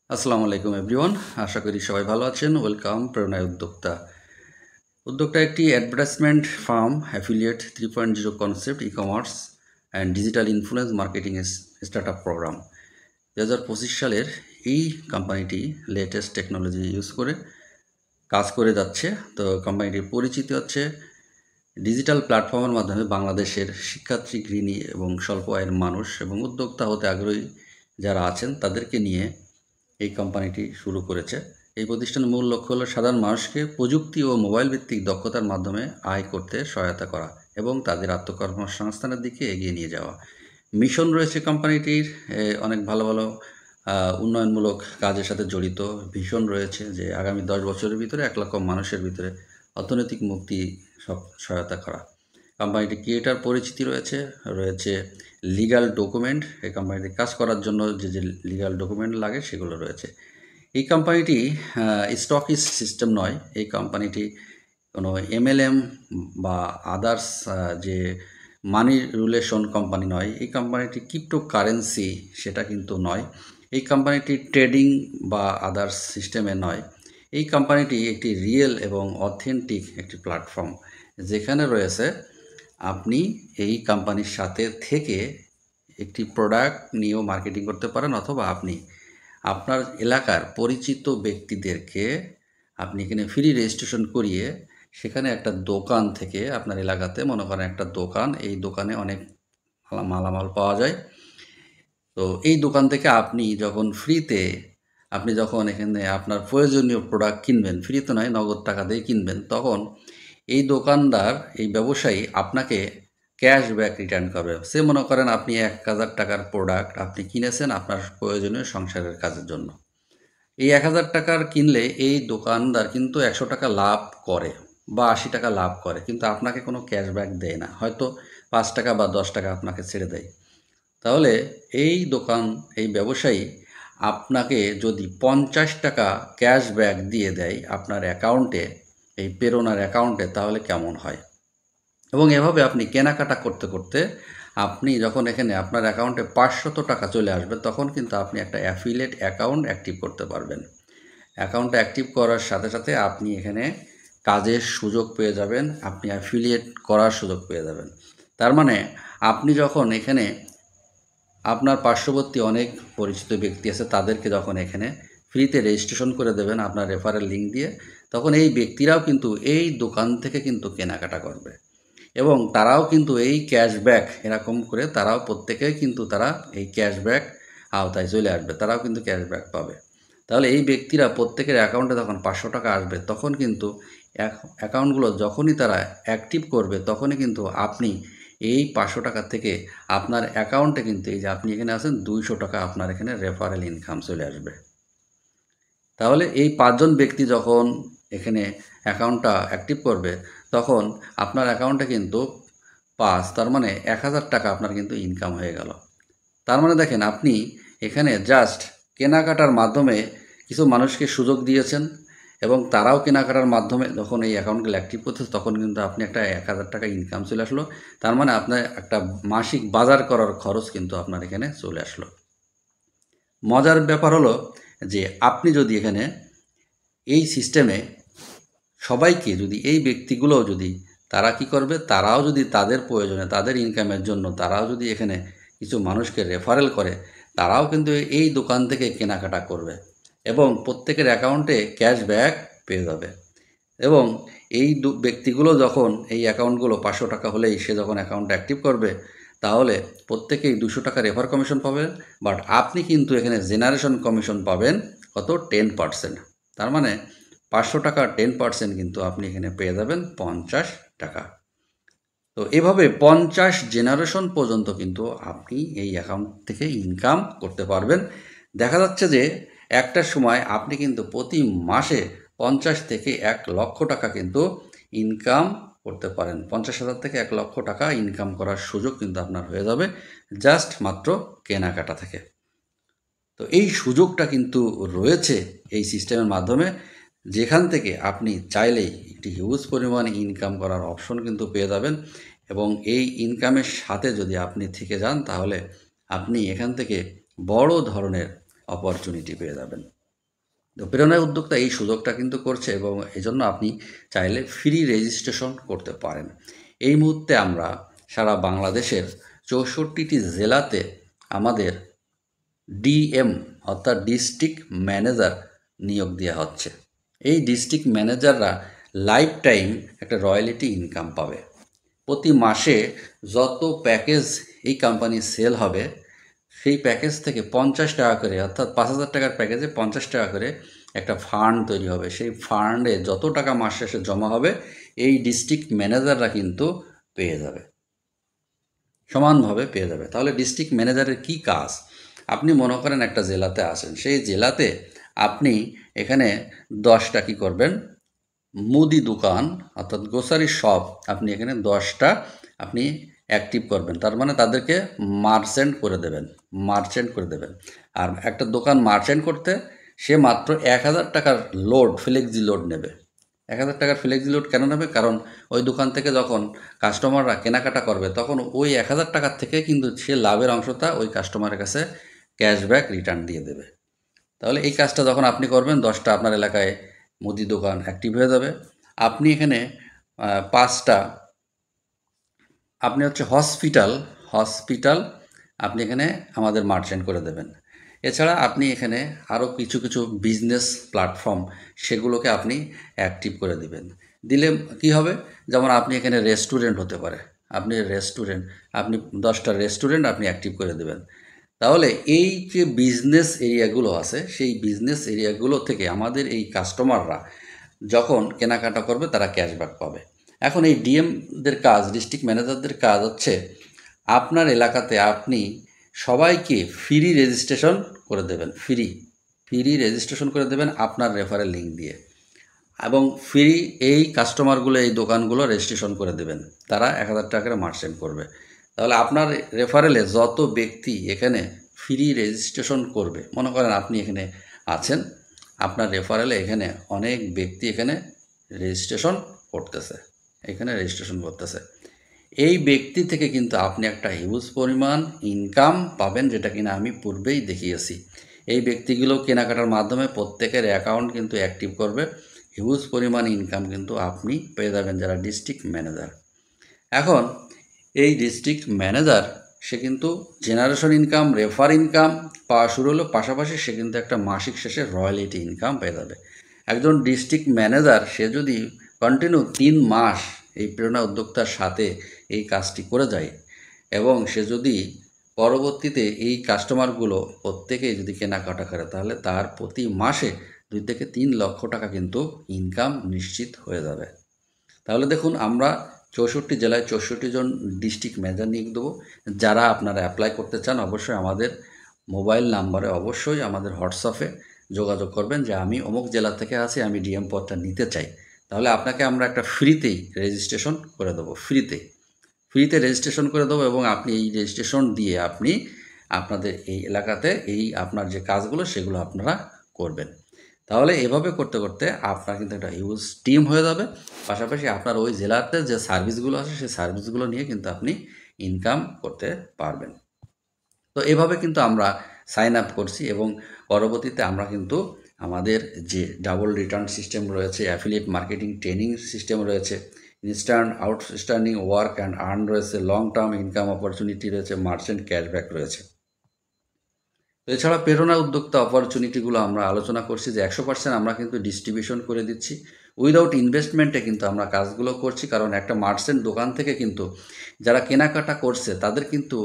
আসসালামু আলাইকুম এভরিওয়ান। আশা করি সবাই ভালো আছেন। ওয়েলকাম প্রেরণায় উদ্যোক্তা। উদ্যোক্তা একটি advertisement firm, affiliate 3.0 concept, e-commerce and digital influence marketing startup program. 2025 সালের এই কোম্পানিটি লেটেস্ট টেকনোলজি ইউজ করে কাজ করে যাচ্ছে। তো কোম্পানিটির পরিচিতি হচ্ছে ডিজিটাল প্ল্যাটফর্মের মাধ্যমে বাংলাদেশের শিক্ষার্থী, গৃহিণী এবং স্বল্প আয়ের মানুষ এবং উদ্যোক্তা হতে আগ্রহী যারা আছেন তাদেরকে নিয়ে এই কোম্পানিটি শুরু করেছে। এই প্রতিষ্ঠানের মূল লক্ষ্য হলো সাধারণ মানুষকে প্রযুক্তি ও মোবাইল ভিত্তিক দক্ষতার মাধ্যমে আয় করতে সহায়তা করা এবং তাদের আত্মকর্মসংস্থানের দিকে এগিয়ে নিয়ে যাওয়া। মিশন রয়েছে কোম্পানিটির অনেক ভালো ভালো উন্নয়নমূলক কাজের সাথে জড়িত। ভিশন রয়েছে যে আগামী 10 বছরের ভিতরে 1 লক্ষ মানুষের ভিতরে অর্থনৈতিক মুক্তি সহায়তা করা। কোম্পানিটি ক্রিয়েটার পরিচিতি রয়েছে, রয়েছে লিগ্যাল ডকুমেন্ট। এই কোম্পানিতে কাজ করার জন্য যে লিগ্যাল ডকুমেন্ট লাগে সেগুলো রয়েছে। এই কোম্পানিটি স্টকিস সিস্টেম নয়। এই কোম্পানিটি কোনো এমএলএম বা আদার্স যে মানি রিলেশন কোম্পানি নয়। এই কোম্পানিটি ক্রিপ্টোকারেন্সি সেটা কিন্তু নয়। এই কোম্পানিটি ট্রেডিং বা আদার্স সিস্টেমে নয়। এই কোম্পানিটি একটি রিয়েল এবং অথেন্টিক একটি প্ল্যাটফর্ম, যেখানে রয়েছে আপনি এই কোম্পানির সাথে থেকে একটি প্রোডাক্ট নিয়েও মার্কেটিং করতে পারেন, অথবা আপনি আপনার এলাকার পরিচিত ব্যক্তিদেরকে আপনি এখানে ফ্রি রেজিস্ট্রেশন করিয়ে সেখানে একটা দোকান থেকে আপনার এলাকাতে মনে করেন একটা দোকান, এই দোকানে অনেক মালামাল পাওয়া যায়। তো এই দোকান থেকে আপনি যখন এখানে আপনার প্রয়োজনীয় প্রোডাক্ট কিনবেন, ফ্রিতে নয় নগদ টাকা দিয়ে কিনবেন, তখন এই দোকানদার, এই ব্যবসায়ী আপনাকে ক্যাশব্যাক রিটার্ন করবে। সে মনে করেন আপনি 1000 টাকার প্রোডাক্ট আপনি কিনেছেন আপনার প্রয়োজনীয় সংসারের কাজের জন্য। এই 1000 টাকার কিনলে এই দোকানদার কিন্তু 100 টাকা লাভ করে বা 80 টাকা লাভ করে, কিন্তু আপনাকে কোনো ক্যাশব্যাক দেয় না, হয়তো 5 টাকা বা 10 টাকা আপনাকে ছেড়ে দেয়। তাহলে এই ব্যবসায়ী আপনাকে যদি 50 টাকা ক্যাশব্যাক দিয়ে দেয় আপনার অ্যাকাউন্টে, এই প্রেরণার অ্যাকাউন্টে, তাহলে কেমন হয়? এবং এভাবে আপনি কেনাকাটা করতে করতে আপনি যখন এখানে আপনার অ্যাকাউন্টে 500 টাকা চলে আসবে, তখন কিন্তু আপনি একটা অ্যাফিলিয়েট অ্যাকাউন্ট অ্যাক্টিভ করতে পারবেন। অ্যাকাউন্টটা অ্যাক্টিভ করার সাথে সাথে আপনি এখানে কাজের সুযোগ পেয়ে যাবেন, আপনি অ্যাফিলিয়েট করার সুযোগ পেয়ে যাবেন। তার মানে আপনি যখন এখানে আপনার পার্শ্ববর্তী অনেক পরিচিত ব্যক্তি আছে, তাদেরকে যখন এখানে ফ্রিতে রেজিস্ট্রেশন করে দেবেন আপনার রেফারেল লিঙ্ক দিয়ে, তখন এই ব্যক্তিরাও কিন্তু এই দোকান থেকে কিন্তু কেনাকাটা করবে এবং তারাও কিন্তু এই ক্যাশব্যাক এরকম করে তারাও প্রত্যেকেই কিন্তু তারা এই ক্যাশব্যাক আওতায় চলে আসবে, তারাও কিন্তু ক্যাশব্যাক পাবে। তাহলে এই ব্যক্তিরা প্রত্যেকের অ্যাকাউন্টে যখন 500 টাকা আসবে, তখন কিন্তু অ্যাকাউন্টগুলো যখনই তারা অ্যাক্টিভ করবে, তখনই কিন্তু আপনি এই 500 টাকা থেকে আপনার অ্যাকাউন্টে কিন্তু এই যে আপনি এখানে আছেন 200 টাকা আপনার এখানে রেফারেল ইনকাম চলে আসবে। তাহলে এই 5 জন ব্যক্তি যখন এখানে অ্যাকাউন্টটা অ্যাক্টিভ করবে, তখন আপনার অ্যাকাউন্টে কিন্তু 5, তার মানে 1000 টাকা আপনার কিন্তু ইনকাম হয়ে গেল। তার মানে দেখেন, আপনি এখানে জাস্ট কেনাকাটার মাধ্যমে কিছু মানুষকে সুযোগ দিয়েছেন এবং তারাও কেনাকাটার মাধ্যমে যখন এই অ্যাকাউন্টগুলো অ্যাক্টিভ করতেছে, তখন কিন্তু আপনি একটা 1000 টাকা ইনকাম চলে আসলো। তার মানে আপনার একটা মাসিক বাজার করার খরচ কিন্তু আপনার এখানে চলে আসলো। মজার ব্যাপার হলো যে আপনি যদি এখানে এই সিস্টেমে সবাইকে যদি এই ব্যক্তিগুলোও যদি তারা কি করবে, তারাও যদি তাদের প্রয়োজনে তাদের ইনকামের জন্য তারাও যদি এখানে কিছু মানুষকে রেফারেল করে, তারাও কিন্তু এই দোকান থেকে কেনাকাটা করবে এবং প্রত্যেকের অ্যাকাউন্টে ক্যাশব্যাক পেয়ে যাবে। এবং এই ব্যক্তিগুলো যখন এই অ্যাকাউন্টগুলো 500 টাকা হলেই সে যখন অ্যাকাউন্ট অ্যাক্টিভ করবে, তাহলে প্রত্যেকেই 200 টাকা রেফার কমিশন পাবেন। বাট আপনি কিন্তু এখানে জেনারেশন কমিশন পাবেন কত? 10%। তার মানে 500 টাকা 10% কিন্তু আপনি এখানে পেয়ে যাবেন 50 টাকা। তো এভাবে 50 জেনারেশন পর্যন্ত কিন্তু আপনি এই অ্যাকাউন্ট থেকে ইনকাম করতে পারবেন। দেখা যাচ্ছে যে একটা সময় আপনি কিন্তু প্রতি মাসে 50 থেকে 1 লক্ষ টাকা কিন্তু ইনকাম করতে পারেন। 50,000 থেকে 1 লক্ষ টাকা ইনকাম করার সুযোগ কিন্তু আপনার হয়ে যাবে জাস্ট মাত্র কেনাকাটা থেকে। তো এই সুযোগটা কিন্তু রয়েছে এই সিস্টেমের মাধ্যমে, যেখান থেকে আপনি চাইলেই একটি হিউজ পরিমাণ ইনকাম করার অপশন কিন্তু পেয়ে যাবেন। এবং এই ইনকামের সাথে যদি আপনি থেকে যান, তাহলে আপনি এখান থেকে বড় ধরনের অপরচুনিটি পেয়ে যাবেন। তো প্রেরণায় উদ্যোক্তা এই সুযোগটা কিন্তু করছে এবং এজন্য আপনি চাইলে ফ্রি রেজিস্ট্রেশন করতে পারেন। এই মুহূর্তে আমরা সারা বাংলাদেশের 64টি জেলাতে আমাদের ডিএম অর্থাৎ ডিস্ট্রিক্ট ম্যানেজার নিয়োগ দেওয়া হচ্ছে। এই ডিস্ট্রিক্ট ম্যানেজাররা লাইফ টাইম একটা রয়্যালিটি ইনকাম পাবে। প্রতি মাসে যত প্যাকেজ এই কোম্পানির সেল হবে সেই প্যাকেজ থেকে 50 টাকা করে, অর্থাৎ 5,000 টাকার প্যাকেজে 50 টাকা করে একটা ফান্ড তৈরি হবে। সেই ফান্ডে যত টাকা মাস শেষে জমা হবে এই ডিস্ট্রিক্ট ম্যানেজাররা কিন্তু পেয়ে যাবে, সমানভাবে পেয়ে যাবে। তাহলে ডিস্ট্রিক্ট ম্যানেজারের কি কাজ? আপনি মনে করেন একটা জেলাতে আসেন, সেই জেলাতে আপনি এখানে 10টা কী করবেন, মুদি দোকান অর্থাৎ গ্রোসারি শপ আপনি এখানে 10টা আপনি অ্যাক্টিভ করবেন। তার মানে তাদেরকে মার্চেন্ট করে দেবেন। আর একটা দোকান মার্চেন্ট করতে সে মাত্র 1,000 টাকার লোড, ফ্লেক্সি লোড নেবে। 1,000 টাকার ফ্লেক্সি লোড কেন নেবে? কারণ ওই দোকান থেকে যখন কাস্টমাররা কেনাকাটা করবে তখন ওই 1,000 টাকার থেকে কিন্তু সে লাভের অংশটা ওই কাস্টমারের কাছে ক্যাশব্যাক রিটার্ন দিয়ে দেবে। তাহলে এই কাজটা যখন আপনি করবেন 10টা আপনার এলাকায় মুদি দোকান অ্যাক্টিভ হয়ে যাবে। আপনি এখানে 5টা আপনি হচ্ছে হসপিটাল আপনি এখানে আমাদের মার্চেন্ট করে দেবেন। এছাড়া আপনি এখানে আরও কিছু কিছু বিজনেস প্ল্যাটফর্ম সেগুলোকে আপনি অ্যাক্টিভ করে দিবেন। দিলে কি হবে, যেমন আপনি এখানে রেস্টুরেন্ট হতে পারে, আপনি 10টা রেস্টুরেন্ট আপনি অ্যাক্টিভ করে দেবেন। তাহলে এই যে বিজনেস এরিয়াগুলো আছে সেই বিজনেস এরিয়াগুলো থেকে আমাদের এই কাস্টমাররা যখন কেনাকাটা করবে তারা ক্যাশব্যাক পাবে। এখন এই ডিএমদের কাজ, ডিস্ট্রিক্ট ম্যানেজারদের কাজ হচ্ছে আপনার এলাকাতে আপনি সবাইকে ফ্রি রেজিস্ট্রেশন করে দেবেন, ফ্রি রেজিস্ট্রেশন করে দেবেন আপনার রেফারেল লিঙ্ক দিয়ে, এবং ফ্রি এই কাস্টমারগুলো এই দোকানগুলো রেজিস্ট্রেশন করে দেবেন। তারা 1,000 টাকা করে মার্চেন্ট করবে। তাহলে আপনার রেফারেলে যত ব্যক্তি এখানে ফ্রি রেজিস্ট্রেশন করবে, মনে করেন আপনি এখানে আছেন, আপনার রেফারেলে এখানে অনেক ব্যক্তি এখানে রেজিস্ট্রেশন করতেছে, এই ব্যক্তি থেকে কিন্তু আপনি একটা হিউজ পরিমাণ ইনকাম পাবেন, যেটা কিনা আমি পূর্বেই দেখিয়েছি। এই ব্যক্তিগুলো কেনাকাটার মাধ্যমে প্রত্যেকের অ্যাকাউন্ট কিন্তু অ্যাক্টিভ করবে, হিউজ পরিমাণ ইনকাম কিন্তু আপনি পেয়ে যাবেন যারা ডিস্ট্রিক্ট ম্যানেজার। এখন এই ডিস্ট্রিক্ট ম্যানেজার সে কিন্তু জেনারেশন ইনকাম, রেফার ইনকাম পাওয়া শুরু হলো, পাশাপাশি সে কিন্তু একটা মাসিক শেষে রয়্যালিটি ইনকাম পেয়ে যাবে। একজন ডিস্ট্রিক্ট ম্যানেজার সে যদি কন্টিনিউ 3 মাস এই প্রেরণা উদ্যোক্তার সাথে এই কাজটি করে যায় এবং সে যদি পরবর্তীতে এই কাস্টমারগুলো প্রত্যেকেই যদি কেনাকাটা করে, তাহলে তার প্রতি মাসে 2 থেকে 3 লক্ষ টাকা কিন্তু ইনকাম নিশ্চিত হয়ে যাবে। তাহলে দেখুন, আমরা 64 জেলায় 64 জন ডিস্ট্রিক্ট ম্যানেজার নিয়োগ দেবো। যারা আপনারা অ্যাপ্লাই করতে চান অবশ্যই আমাদের মোবাইল নাম্বারে, অবশ্যই আমাদের হোয়াটসঅ্যাপে যোগাযোগ করবেন যে আমি অমুক জেলা থেকে আছি, আমি ডিএম পদটা নিতে চাই। তাহলে আপনাকে আমরা একটা ফ্রিতেই রেজিস্ট্রেশন করে দেবো, ফ্রিতে রেজিস্ট্রেশন করে দেবো, এবং আপনি এই রেজিস্ট্রেশন দিয়ে আপনি আপনাদের এই এলাকাতে এই আপনার যে কাজগুলো সেগুলো আপনারা করবেন। তাহলে এভাবে করতে করতে আপনার কিন্তু একটা হিউজ টিম হয়ে যাবে, পাশাপাশি আপনার ওই জেলাতে যে সার্ভিসগুলো আছে সেই সার্ভিসগুলো নিয়ে কিন্তু আপনি ইনকাম করতে পারবেন। তো এভাবে কিন্তু আমরা সাইন আপ করছি, এবং পরবর্তীতে আমরা কিন্তু আমাদের যে ডাবল রিটার্ন সিস্টেম রয়েছে, অ্যাফিলিয়েট মার্কেটিং ট্রেনিং সিস্টেম রয়েছে, instant outstanding work and earn রয়েছে, লং টার্ম ইনকাম অপরচুনিটি রয়েছে, মার্চেন্ট ক্যাশব্যাক রয়েছে। এছাড়া প্রেরণা উদ্যোক্তা অপরচুনিটিগুলো আমরা আলোচনা করছি যে 100% আমরা কিন্তু ডিস্ট্রিবিউশন করে দিচ্ছি, উইদাউট ইনভেস্টমেন্টে কিন্তু আমরা কাজগুলো করছি। কারণ একটা মার্চেন্ট দোকান থেকে কিন্তু যারা কেনাকাটা করছে তাদের কিন্তু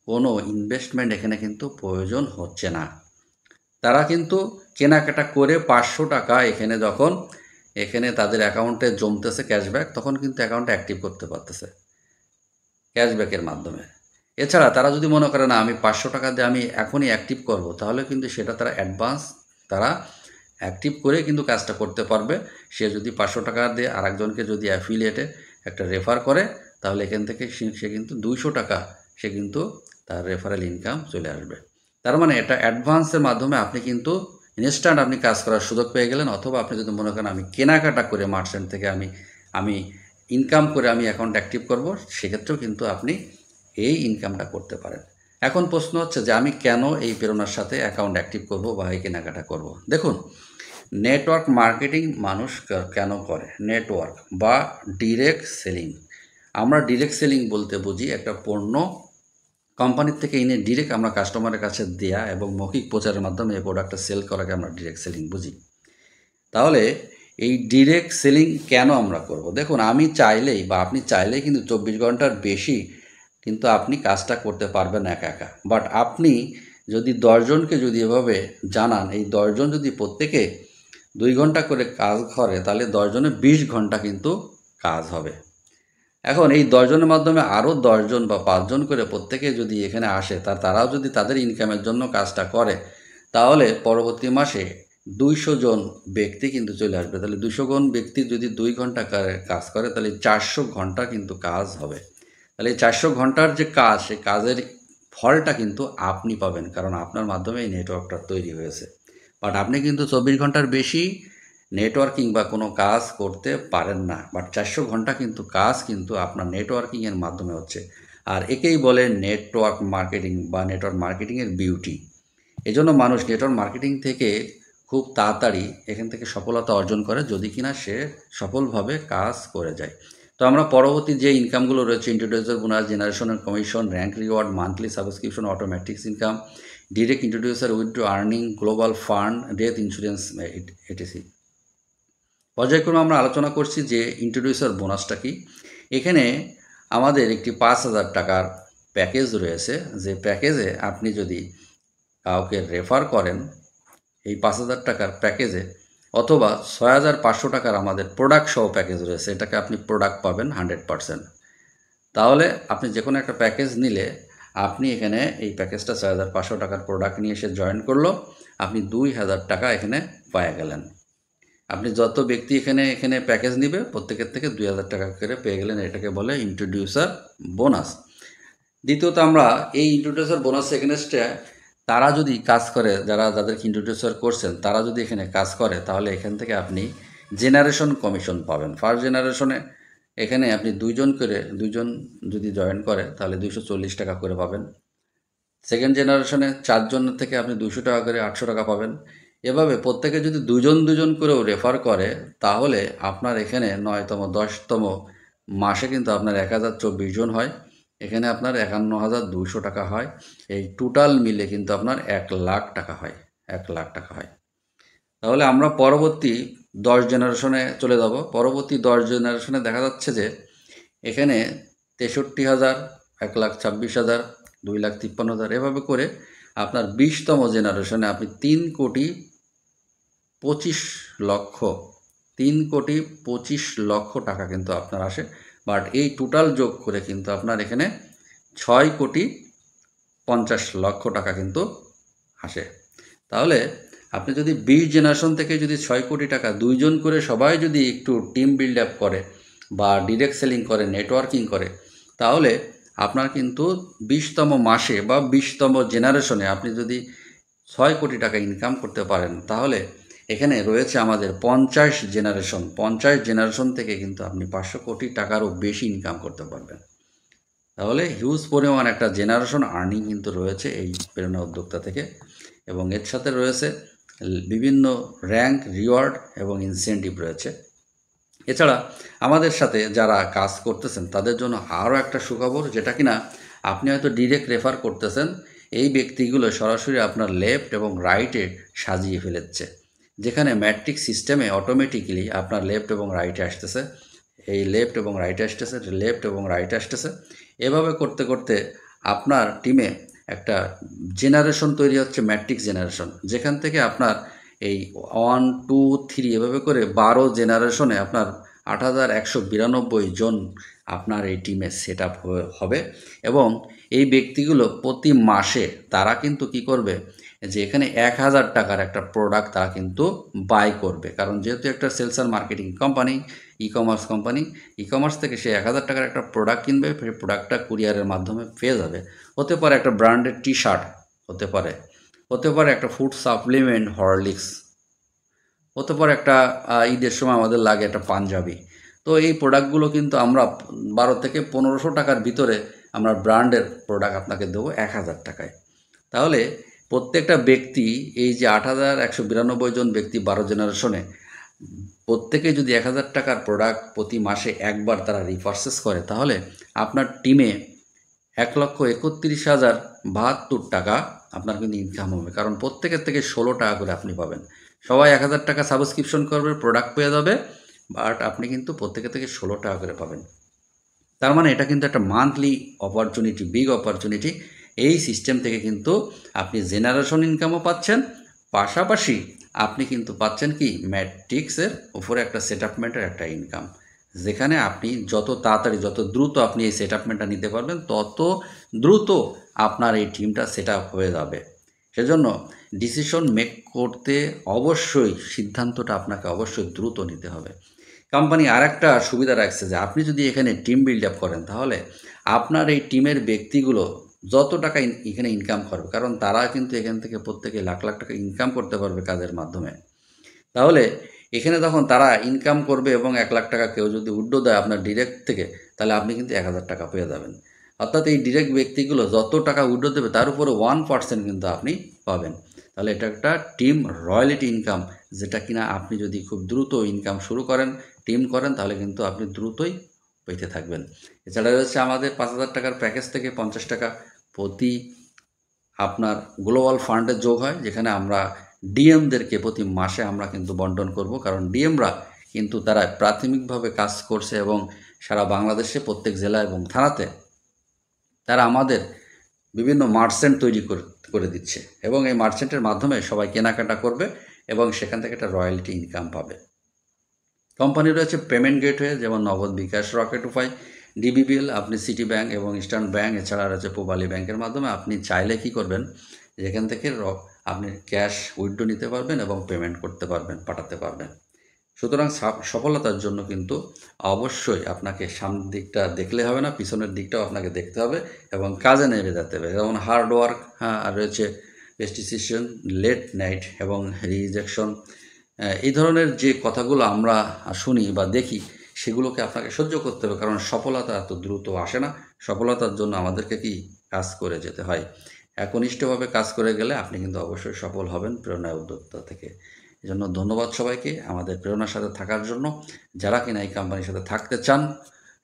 কোনো ইনভেস্টমেন্ট এখানে কিন্তু প্রয়োজন হচ্ছে না। তারা কিন্তু কেনাকাটা করে 500 টাকা এখানে তাদের অ্যাকাউন্টে জমতেছে ক্যাশব্যাক, তখন কিন্তু অ্যাকাউন্টে অ্যাক্টিভ করতে পারতেছে ক্যাশব্যাকের মাধ্যমে। এছাড়া তারা যদি মনে করে না আমি 500 টাকা দিয়ে আমি এখনই অ্যাক্টিভ করব, তাহলে কিন্তু সেটা তারা অ্যাডভান্স তারা অ্যাক্টিভ করে কিন্তু কাজটা করতে পারবে। সে যদি 500 টাকা দিয়ে আরেকজনকে যদি অ্যাফিলিয়েটে একটা রেফার করে, তাহলে এখান থেকে সে কিন্তু 200 টাকা সে কিন্তু তার রেফারেল ইনকাম চলে আসবে। তার মানে এটা অ্যাডভান্সের মাধ্যমে আপনি কিন্তু ইনস্ট্যান্ট আপনি কাজ করার সুযোগ পেয়ে গেলেন। অথবা আপনি যদি মনে করেন আমি কেনাকাটা করে মার্চেন্ট থেকে আমি ইনকাম করে আমি অ্যাকাউন্ট অ্যাক্টিভ করব, সেক্ষেত্রেও কিন্তু আপনি এই ইনকামটা করতে পারেন। এখন প্রশ্ন হচ্ছে যে আমি কেন এই প্রেরণার সাথে অ্যাকাউন্ট অ্যাক্টিভ করব বা এই কেনাকাটা করব। দেখুন, নেটওয়ার্ক মার্কেটিং মানুষ কেন করে? নেটওয়ার্ক বা ডিরেক্ট সেলিং। আমরা ডিরেক্ট সেলিং বলতে বুঝি একটা পণ্য কোম্পানির থেকে এনে ডিরেক্ট আমরা কাস্টমারের কাছে দেয়া এবং মৌখিক প্রচারের মাধ্যমে এই প্রোডাক্টটা সেল করাকে আমরা ডিরেক্ট সেলিং বুঝি। তাহলে এই ডিরেক্ট সেলিং কেন আমরা করব? দেখুন, আমি চাইলেই বা আপনি চাইলেই কিন্তু 24 ঘন্টার বেশি কিন্তু আপনি কাজটা করতে পারবেন একা একা। বাট আপনি যদি 10 জনকে যদি এভাবে জানান, এই 10 জন যদি প্রত্যেকে 2 ঘন্টা করে কাজ করে, তাহলে 10 জনে 20 ঘন্টা কিন্তু কাজ হবে। এখন এই 10 জনের মাধ্যমে আরও 10 জন বা 5 জন করে প্রত্যেকে যদি এখানে আসে, তারাও যদি তাদের ইনকামের জন্য কাজটা করে, তাহলে পরবর্তী মাসে 200 জন ব্যক্তি কিন্তু চলে আসবে। তাহলে 200 জন ব্যক্তি যদি 2 ঘন্টা কাজ করে, তাহলে 400 ঘন্টা কিন্তু কাজ হবে। তাহলে এই 400 ঘন্টার যে কাজ, সেই কাজের ফলটা কিন্তু আপনি পাবেন, কারণ আপনার মাধ্যমে এই নেটওয়ার্কটা তৈরি হয়েছে। বাট আপনি কিন্তু 24 ঘন্টার বেশি নেটওয়ার্কিং বা কোনো কাজ করতে পারেন না। বাট 400 ঘন্টা কিন্তু কাজ কিন্তু আপনার নেটওয়ার্কিংয়ের মাধ্যমে হচ্ছে। আর একেই বলে নেটওয়ার্ক মার্কেটিং বা নেটওয়ার্ক মার্কেটিংয়ের বিউটি। এজন্য মানুষ নেটওয়ার্ক মার্কেটিং থেকে খুব তাড়াতাড়ি এখান থেকে সফলতা অর্জন করে, যদি কিনা সে সফলভাবে কাজ করে যায়। তো আমরা পরবর্তী যে ইনকামগুলো রয়েছে, ইন্ট্রোডিউসার বোনাস, জেনারেশনের commission, rank reward, monthly subscription, automatics income, direct introducer withdraw earning, global fund, death insurance ATC পর্যায়ক্রমে আমরা আলোচনা করছি যে ইন্ট্রোডিউসার বোনাসটা কি। এখানে আমাদের একটি 5,000 টাকার প্যাকেজ রয়েছে, যে প্যাকেজে আপনি যদি কাউকে রেফার করেন এই 5,000 টাকার প্যাকেজে, অথবা 6,500 টাকার আমাদের প্রোডাক্ট সহ প্যাকেজ রয়েছে, এটাকে আপনি প্রোডাক্ট পাবেন 100%। তাহলে আপনি যে কোনো একটা প্যাকেজ নিলে আপনি এখানে এই প্যাকেজটা 6,500 টাকার প্রোডাক্ট নিয়ে এসে জয়েন করলো, আপনি 2,000 টাকা এখানে পেয়ে গেলেন। আপনি যত ব্যক্তি এখানে প্যাকেজ নিবে প্রত্যেকের থেকে 2,000 টাকা করে পেয়ে গেলেন। এটাকে বলে ইন্ট্রোডিউসার বোনাস। দ্বিতীয়ত, আমরা এই ইন্ট্রোডিউসার বোনাস এগেনস্টে তারা যদি কাজ করে, যাদেরকে ইন্ট্রোডিউসার করছেন, তারা যদি এখানে কাজ করে, তাহলে এখান থেকে আপনি জেনারেশন কমিশন পাবেন। ফার্স্ট জেনারেশনে এখানে আপনি 2জন যদি জয়েন করে, তাহলে 240 টাকা করে পাবেন। সেকেন্ড জেনারেশনে 4 জনের থেকে আপনি 200 টাকা করে 800 টাকা পাবেন। এভাবে প্রত্যেকে যদি দুজন করেও রেফার করে, তাহলে আপনার এখানে 9তম 10তম মাসে কিন্তু আপনার 1024 জন হয়। এখানে আপনার 51,200 টাকা হয়। এই টোটাল মিলে কিন্তু আপনার 1,00,000 টাকা হয়, 1,00,000 টাকা হয়। তাহলে আমরা পরবর্তী 10 জেনারেশনে চলে যাব। পরবর্তী 10 জেনারেশনে দেখা যাচ্ছে যে এখানে 63,000, 1,26,000, 2,53,000, এভাবে করে আপনার 20তম জেনারেশনে আপনি 3,25,00,000 টাকা কিন্তু আপনার আসে। বাট এই টোটাল যোগ করে কিন্তু আপনার এখানে 6,50,00,000 টাকা কিন্তু আসে। তাহলে আপনি যদি 20 জেনারেশন থেকে যদি 6 কোটি টাকা 2 জন করে সবাই যদি একটু টিম বিল্ড আপ করে বা ডিরেক্ট সেলিং করে, নেটওয়ার্কিং করে, তাহলে আপনার কিন্তু 20তম মাসে বা 20তম জেনারেশনে আপনি যদি 6 কোটি টাকা ইনকাম করতে পারেন, তাহলে এখানে রয়েছে আমাদের 50 জেনারেশন। 50 জেনারেশন থেকে কিন্তু আপনি 500 কোটি টাকারও বেশি ইনকাম করতে পারবেন। তাহলে হিউজ পরিমাণ একটা জেনারেশন আর্নিং কিন্তু রয়েছে এই প্রেরণা উদ্যোক্তা থেকে, এবং এর সাথে রয়েছে বিভিন্ন র্যাঙ্ক, রিওয়ার্ড এবং ইনসেন্টিভ রয়েছে। এছাড়া আমাদের সাথে যারা কাজ করতেছেন তাদের জন্য আরও একটা সুখবর, যেটা কিনা আপনি হয়তো ডিরেক্ট রেফার করতেছেন, এই ব্যক্তিগুলো সরাসরি আপনার লেফট এবং রাইটে সাজিয়ে ফেলেছে। যেখানে ম্যাট্রিক্স সিস্টেমে অটোমেটিক্যালি আপনার লেফট এবং রাইটে আসতেছে, এই লেফট এবং রাইটে আসতেছে, লেফট এবং রাইটে আসতেছে। এভাবে করতে করতে আপনার টিমে একটা জেনারেশন তৈরি হচ্ছে, ম্যাট্রিক্স জেনারেশন, যেখান থেকে আপনার এই 1, 2, 3 এভাবে করে 12 জেনারেশনে আপনার 8,192 জন আপনার এই টিমে সেট আপ হবে। এবং এই ব্যক্তিগুলো প্রতি মাসে তারা কিন্তু কি করবে, যে এখানে 1,000 টাকার একটা প্রোডাক্ট তারা কিন্তু বাই করবে। কারণ যেহেতু একটা sales and marketing company, e-commerce থেকে সে 1,000 টাকার একটা প্রোডাক্ট কিনবে, সেই প্রোডাক্টটা কুরিয়ারের মাধ্যমে পেয়ে যাবে। হতে পারে একটা ব্র্যান্ডেড টি শার্ট, হতে পারে একটা ফুড সাপ্লিমেন্ট হরলিক্স, হতে পারে একটা ঈদের সময় আমাদের লাগে একটা পাঞ্জাবি। তো এই প্রোডাক্টগুলো কিন্তু আমরা 12 থেকে 1500 টাকার ভিতরে আমরা ব্র্যান্ডের প্রোডাক্ট আপনাকে দেবো 1000 টাকায়। তাহলে প্রত্যেকটা ব্যক্তি এই যে 8192 জন ব্যক্তি 12 জেনারেশনে প্রত্যেকে যদি 1000 টাকার প্রোডাক্ট প্রতি মাসে একবার তারা রিপারচেস করে, তাহলে আপনার টিমে 1,31,072 টাকা আপনার কিন্তু ইনকাম হবে। কারণ প্রত্যেকের থেকে 16 টাকা করে আপনি পাবেন। সবাই 1000 টাকা সাবস্ক্রিপশন করবে, প্রোডাক্ট পেয়ে যাবে, বাট আপনি কিন্তু প্রত্যেকের থেকে 16 টাকা করে পাবেন। তার মানে এটা কিন্তু একটা মান্থলি অপরচুনিটি, বিগ অপরচুনিটি। এই সিস্টেম থেকে কিন্তু আপনি জেনারেশন ইনকামও পাচ্ছেন, পাশাপাশি আপনি কিন্তু পাচ্ছেন কি ম্যাট্রিক্সের উপরে একটা সেটআপমেন্টের একটা ইনকাম, যেখানে আপনি যত তাড়াতাড়ি যত দ্রুত আপনি এই সেটআপমেন্টটা নিতে পারবেন, তত দ্রুত আপনার এই টিমটা সেট আপ হয়ে যাবে। সেজন্য ডিসিশন মেক করতে অবশ্যই সিদ্ধান্তটা আপনাকে অবশ্যই দ্রুত নিতে হবে। কোম্পানি আরেকটা সুবিধা রাখছে যে আপনি যদি এখানে টিম বিল্ড আপ করেন, তাহলে আপনার এই টিমের ব্যক্তিগুলো যত টাকা এখানে ইনকাম করবে, কারণ তারা কিন্তু এখান থেকে প্রত্যেকে লাখ লাখ টাকা ইনকাম করতে পারবে কাজের মাধ্যমে। তাহলে এখানে তখন তারা ইনকাম করবে এবং 1,00,000 টাকা কেউ যদি উইথড্র দেয় আপনার ডিরেক্ট থেকে, তাহলে আপনি কিন্তু 1000 টাকা পেয়ে যাবেন। অর্থাৎ এই ডিরেক্ট ব্যক্তিগুলো যত টাকা উইথড্র দেবে তার উপরে 1% কিন্তু আপনি পাবেন। তাহলে এটা একটা টিম রয়্যালিটি ইনকাম, যেটা কিনা আপনি যদি খুব দ্রুত ইনকাম শুরু করেন, টিম করেন, তাহলে কিন্তু আপনি দ্রুতই পেতে থাকবেন। এছাড়া রয়েছে আমাদের 5,000 টাকার প্যাকেজ থেকে 50 টাকা প্রতি আপনার গ্লোবাল ফান্ডে যোগ হয়, যেখানে আমরা ডিএমদেরকে প্রতি মাসে আমরা কিন্তু বন্টন করব। কারণ ডিএমরা কিন্তু তারা প্রাথমিকভাবে কাজ করছে এবং সারা বাংলাদেশে প্রত্যেক জেলা এবং থানাতে তারা আমাদের বিভিন্ন মার্চেন্ট তৈরি করে দিচ্ছে, এবং এই মার্চেন্টের মাধ্যমে সবাই কেনাকাটা করবে এবং সেখান থেকে একটা রয়্যালটি ইনকাম পাবে। কোম্পানি রয়েছে পেমেন্ট গেটওয়ে, যেমন নগদ, বিকাশ, রকেট উপায়, ডিবিবিএল, আপনি সিটি ব্যাংক এবং ইস্টার্ন ব্যাংক, এছাড়া রয়েছে পূবালী ব্যাংকের মাধ্যমে আপনি চাইলে কী করবেন, যেখান থেকে আপনি ক্যাশ উইথড্র নিতে পারবেন এবং পেমেন্ট করতে পারবেন, পাঠাতে পারবেন। সুতরাং সফলতার জন্য কিন্তু অবশ্যই আপনাকে সামনের দিকটা দেখলে হবে না, পিছনের দিকটাও আপনাকে দেখতে হবে এবং কাজে নেমে যেতে হবে। যেমন হার্ড ওয়ার্ক, আর রয়েছে রেস্টিটিউশন, লেট নাইট এবং রিজেকশন, এই ধরনের যে কথাগুলো আমরা শুনি বা দেখি, সেগুলোকে আপনাকে সহ্য করতে হবে। কারণ সফলতা এত দ্রুত আসে না, সফলতার জন্য আমাদেরকে কি কাজ করে যেতে হয়। একনিষ্ঠভাবে কাজ করে গেলে আপনি কিন্তু অবশ্যই সফল হবেন প্রেরণা উদ্যোক্তা থেকে। এজন্য ধন্যবাদ সবাইকে আমাদের প্রেরণার সাথে থাকার জন্য। যারা কিনা এই কোম্পানির সাথে থাকতে চান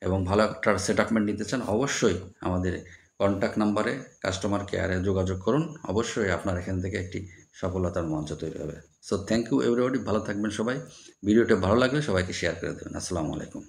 এবং ভালো একটা সেটআপমেন্ট নিতে চান, অবশ্যই আমাদের কন্ট্যাক্ট নাম্বারে কাস্টমার কেয়ারে যোগাযোগ করুন। অবশ্যই আপনার এখান থেকে একটি সফলতার মঞ্চ তৈরি হবে। সো থ্যাংক ইউ এভরিবডি, ভালো থাকবেন সবাই। ভিডিওটা ভালো লাগলে সবাইকে শেয়ার করে দেবেন। আসসালামু আলাইকুম।